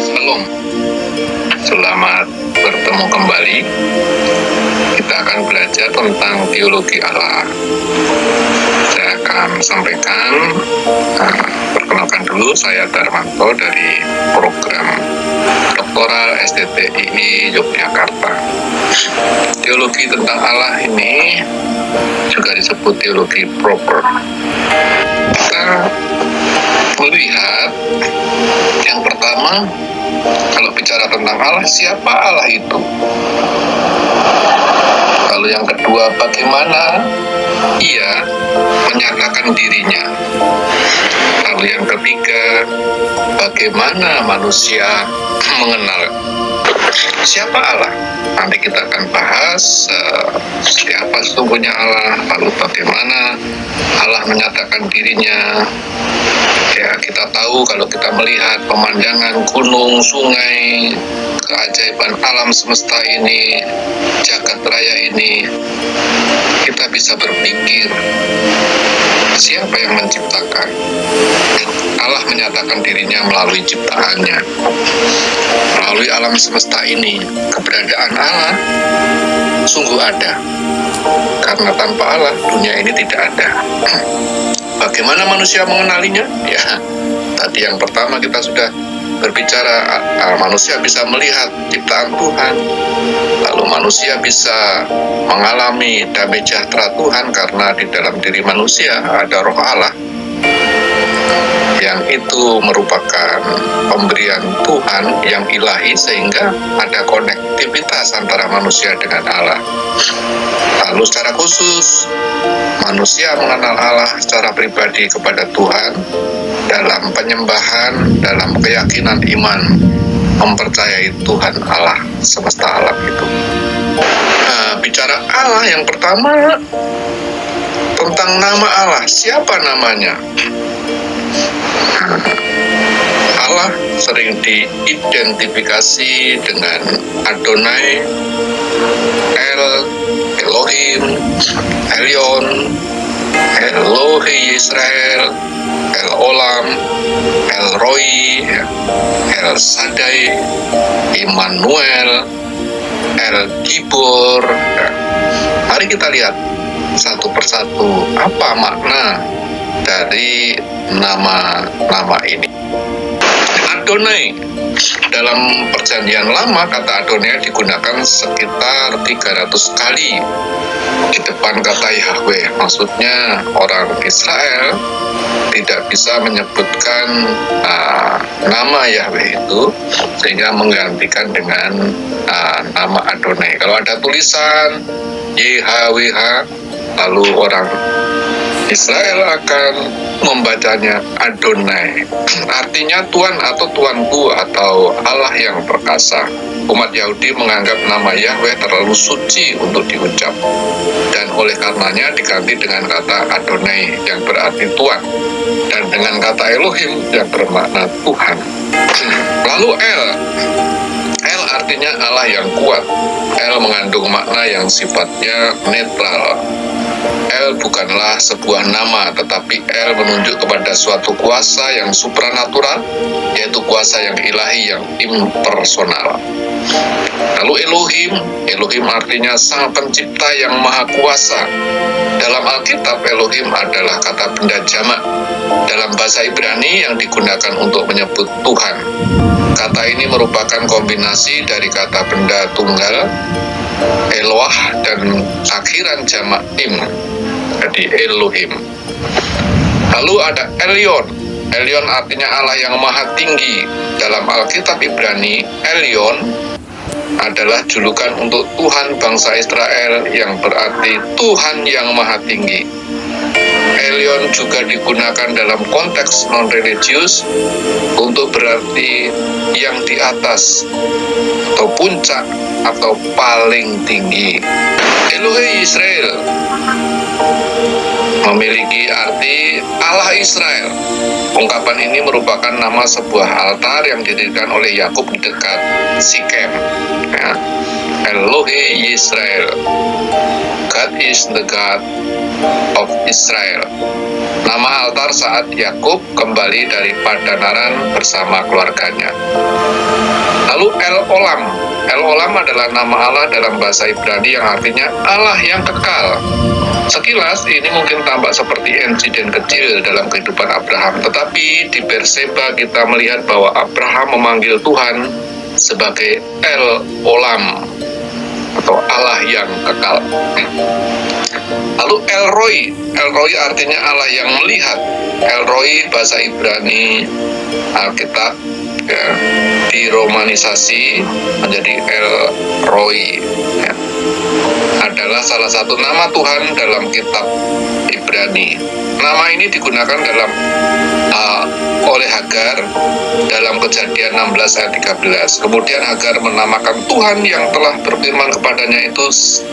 Shalom, selamat bertemu kembali. Kita akan belajar tentang teologi Allah. Saya akan sampaikan, perkenalkan dulu, saya Darmanto dari program Doktoral STTII Yogyakarta. Teologi tentang Allah ini juga disebut teologi proper. Kita melihat yang pertama, kalau bicara tentang Allah, siapa Allah itu? Lalu yang kedua, bagaimana Ia menyatakan dirinya? Lalu yang ketiga, bagaimana manusia mengenal siapa Allah? Nanti kita akan bahas siapa sesungguhnya Allah, lalu bagaimana Allah menyatakan dirinya. Ya, kita tahu kalau kita melihat pemandangan gunung, sungai, keajaiban alam semesta ini, jagat raya ini, kita bisa berpikir, siapa yang menciptakan? Allah menyatakan dirinya melalui ciptaannya, melalui alam semesta ini. Keberadaan Allah sungguh ada, karena tanpa Allah dunia ini tidak ada. Bagaimana manusia mengenalinya? Ya, tadi yang pertama kita sudah berbicara, manusia bisa melihat ciptaan Tuhan, lalu manusia bisa mengalami damai sejahtera Tuhan karena di dalam diri manusia ada roh Allah, yang itu merupakan pemberian Tuhan yang ilahi, sehingga ada konektivitas antara manusia dengan Allah. Lalu secara khusus, manusia mengenal Allah secara pribadi kepada Tuhan dalam penyembahan, dalam keyakinan iman, mempercayai Tuhan Allah semesta alam itu. Bicara Allah, yang pertama tentang nama Allah. Siapa namanya? Allah sering diidentifikasi dengan Adonai, Elohim, Elyon, Elohi Israel, El Olam, El Roi, El Sadai, Immanuel, El Gibor. Mari kita lihat satu persatu apa makna dari nama-nama ini. Adonai, dalam perjanjian lama kata Adonai digunakan sekitar 300 kali di depan kata Yahweh. Maksudnya orang Israel tidak bisa menyebutkan nama Yahweh itu, sehingga menggantikan dengan nama Adonai. Kalau ada tulisan YHWH, lalu orang Israel akan membacanya Adonai, artinya Tuhan atau Tuanku atau Allah yang perkasa. Umat Yahudi menganggap nama Yahweh terlalu suci untuk diucap, dan oleh karenanya diganti dengan kata Adonai yang berarti Tuhan, dan dengan kata Elohim yang bermakna Tuhan. Lalu El artinya Allah yang kuat. El mengandung makna yang sifatnya netral. El bukanlah sebuah nama, tetapi El menunjuk kepada suatu kuasa yang supranatural, yaitu kuasa yang ilahi, yang impersonal. Lalu Elohim artinya sang pencipta yang maha kuasa. Dalam Alkitab, Elohim adalah kata benda jamak dalam bahasa Ibrani yang digunakan untuk menyebut Tuhan. Kata ini merupakan kombinasi dari kata benda tunggal, Eloah, dan akhiran jamak im, jadi Elohim. Lalu ada Elyon. Elyon artinya Allah yang maha tinggi. Dalam Alkitab Ibrani, Elyon adalah julukan untuk Tuhan bangsa Israel, yang berarti Tuhan yang maha tinggi. Elyon juga digunakan dalam konteks non-religius untuk berarti yang di atas, atau puncak, atau paling tinggi. Elohi Israel memiliki arti Allah Israel. Ungkapan ini merupakan nama sebuah altar yang didirikan oleh Yakub di dekat Sikem. Ya. Elohe Yisrael. God is the God of Israel. Nama altar saat Yakub kembali dari Padanaran bersama keluarganya. Lalu El Olam. El Olam adalah nama Allah dalam bahasa Ibrani yang artinya Allah yang kekal. Sekilas ini mungkin tampak seperti insiden kecil dalam kehidupan Abraham, tetapi di Berseba kita melihat bahwa Abraham memanggil Tuhan sebagai El Olam atau Allah yang kekal. Lalu El Roi. El Roi artinya Allah yang melihat. El Roi bahasa Ibrani Alkitab ya, diromanisasi menjadi El Roi ya. Adalah salah satu nama Tuhan dalam kitab Ibrani. Nama ini digunakan oleh Hagar dalam Kejadian 16 ayat 13. Kemudian Hagar menamakan Tuhan yang telah berfirman kepadanya itu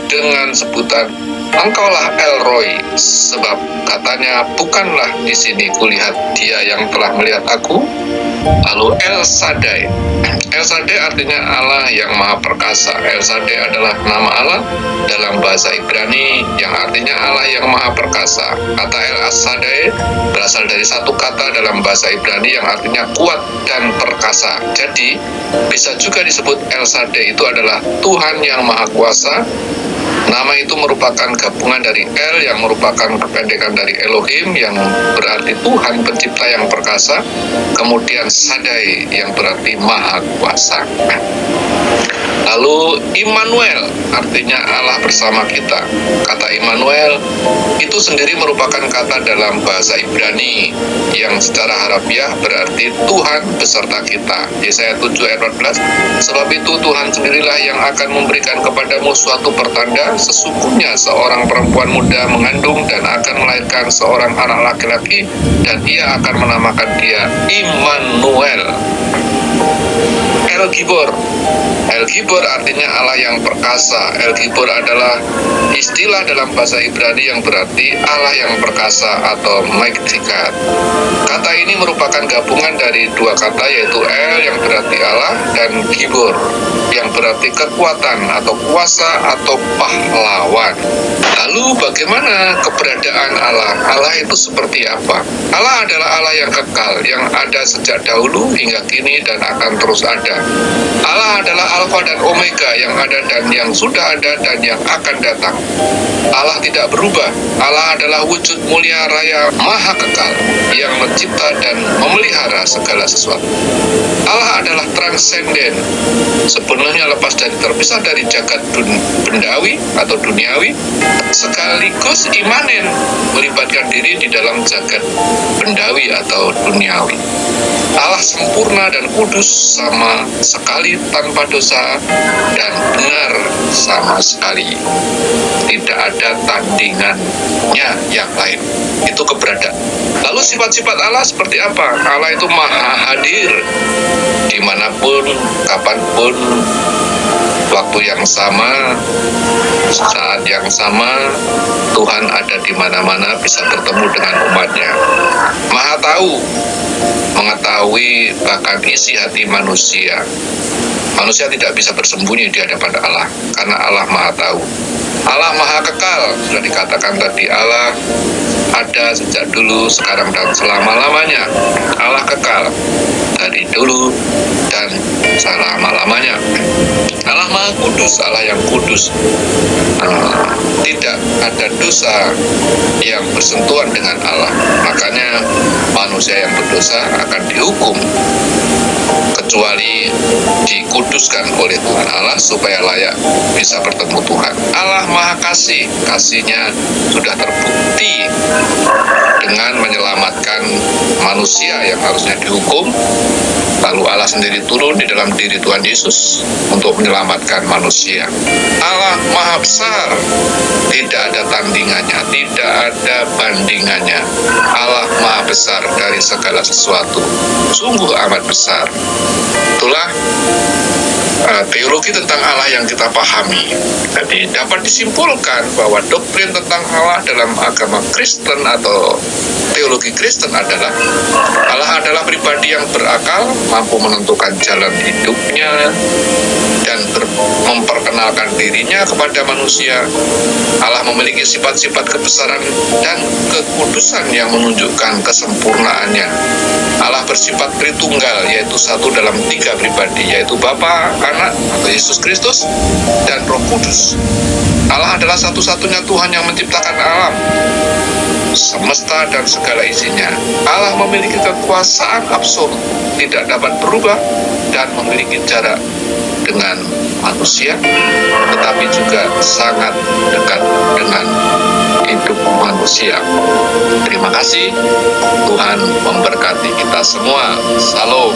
dengan sebutan Engkaulah El Roi, sebab katanya bukanlah di sini kulihat dia yang telah melihat aku. Lalu El Shaddai. El Shaddai artinya Allah yang Maha Perkasa. El Shaddai adalah nama Allah dalam bahasa Ibrani yang artinya Allah yang Maha Perkasa. Kata El Shaddai berasal dari satu kata dalam bahasa Ibrani yang artinya kuat dan perkasa. Jadi bisa juga disebut El Shaddai itu adalah Tuhan yang Maha Kuasa. Nama itu merupakan gabungan dari El yang merupakan kependekan dari Elohim yang berarti Tuhan pencipta yang perkasa, kemudian Shaddai yang berarti Maha Kuasa. Lalu Immanuel artinya Allah bersama kita. Kata Immanuel itu sendiri merupakan kata dalam bahasa Ibrani yang secara harafiah berarti Tuhan beserta kita. Yesaya 7 ayat 14. Sebab itu Tuhan sendirilah yang akan memberikan kepadamu suatu pertanda, sesungguhnya seorang perempuan muda mengandung dan akan melahirkan seorang anak laki-laki, dan ia akan menamakan dia Immanuel. El Gibor. El Gibor artinya Allah yang perkasa. El Gibor adalah istilah dalam bahasa Ibrani yang berarti Allah yang perkasa atau Magnificat. Kata ini merupakan gabungan dari dua kata, yaitu El yang berarti Allah dan Gibor yang berarti kekuatan atau kuasa atau pahlawan. Lalu bagaimana keberadaan Allah? Allah itu seperti apa? Allah adalah Allah yang kekal, yang ada sejak dahulu hingga kini dan akan terus ada. Allah adalah Alfa dan Omega, yang ada dan yang sudah ada dan yang akan datang. Allah tidak berubah. Allah adalah wujud mulia raya maha kekal yang mencipta dan memelihara segala sesuatu. Allah adalah transenden, sepenuhnya lepas dan terpisah dari jagat bendawi atau duniawi, sekaligus imanen, melibatkan diri di dalam jagat bendawi atau duniawi. Allah sempurna dan kudus sama sekali tanpa dosa dan benar sama sekali. Tidak ada tandingannya yang lain. Itu keberadaan. Lalu sifat-sifat Allah seperti apa? Allah itu maha hadir dimanapun, kapanpun, waktu yang sama, saat yang sama. Tuhan ada di mana-mana, bisa bertemu dengan umatnya. Maha tahu, mengetahui bahkan isi hati manusia. Manusia tidak bisa bersembunyi di hadapan Allah, karena Allah maha tahu. Allah maha kekal, sudah dikatakan tadi. Allah ada sejak dulu, sekarang, dan selama-lamanya. Allah kekal dari dulu dan selama-lamanya. Allah maha kudus, Allah yang kudus. Tidak ada dosa yang bersentuhan dengan Allah. Makanya manusia yang berdosa akan dihukum, kecuali dikuduskan oleh Tuhan Allah supaya layak bisa bertemu Tuhan. Allah maha kasih, kasihnya sudah terbukti dengan menyelamatkan manusia yang harusnya dihukum. Lalu Allah sendiri turun di dalam diri Tuhan Yesus untuk menyelamatkan manusia. Allah maha besar, tidak ada tandingannya, tidak ada bandingannya. Allah maha besar dari segala sesuatu, sungguh amat besar. Itulah teologi tentang Allah yang kita pahami. Jadi dapat disimpulkan bahwa doktrin tentang Allah dalam agama Kristen atau teologi Kristen adalah Allah adalah pribadi yang berakal, mampu menentukan jalan hidupnya, dan memperkenalkan dirinya kepada manusia. Allah memiliki sifat-sifat kebesaran dan kekudusan yang menunjukkan kesempurnaannya. Allah bersifat Tritunggal, yaitu satu dalam 3 pribadi, yaitu Bapa, Anak, atau Yesus Kristus, dan Roh Kudus. Allah adalah satu-satunya Tuhan yang menciptakan alam semesta dan segala isinya. Allah memiliki kekuasaan absolut, tidak dapat berubah, dan memiliki jarak dengan manusia, tetapi juga sangat dekat dengan hidup manusia. Terima kasih. Tuhan memberkati kita semua. Salam.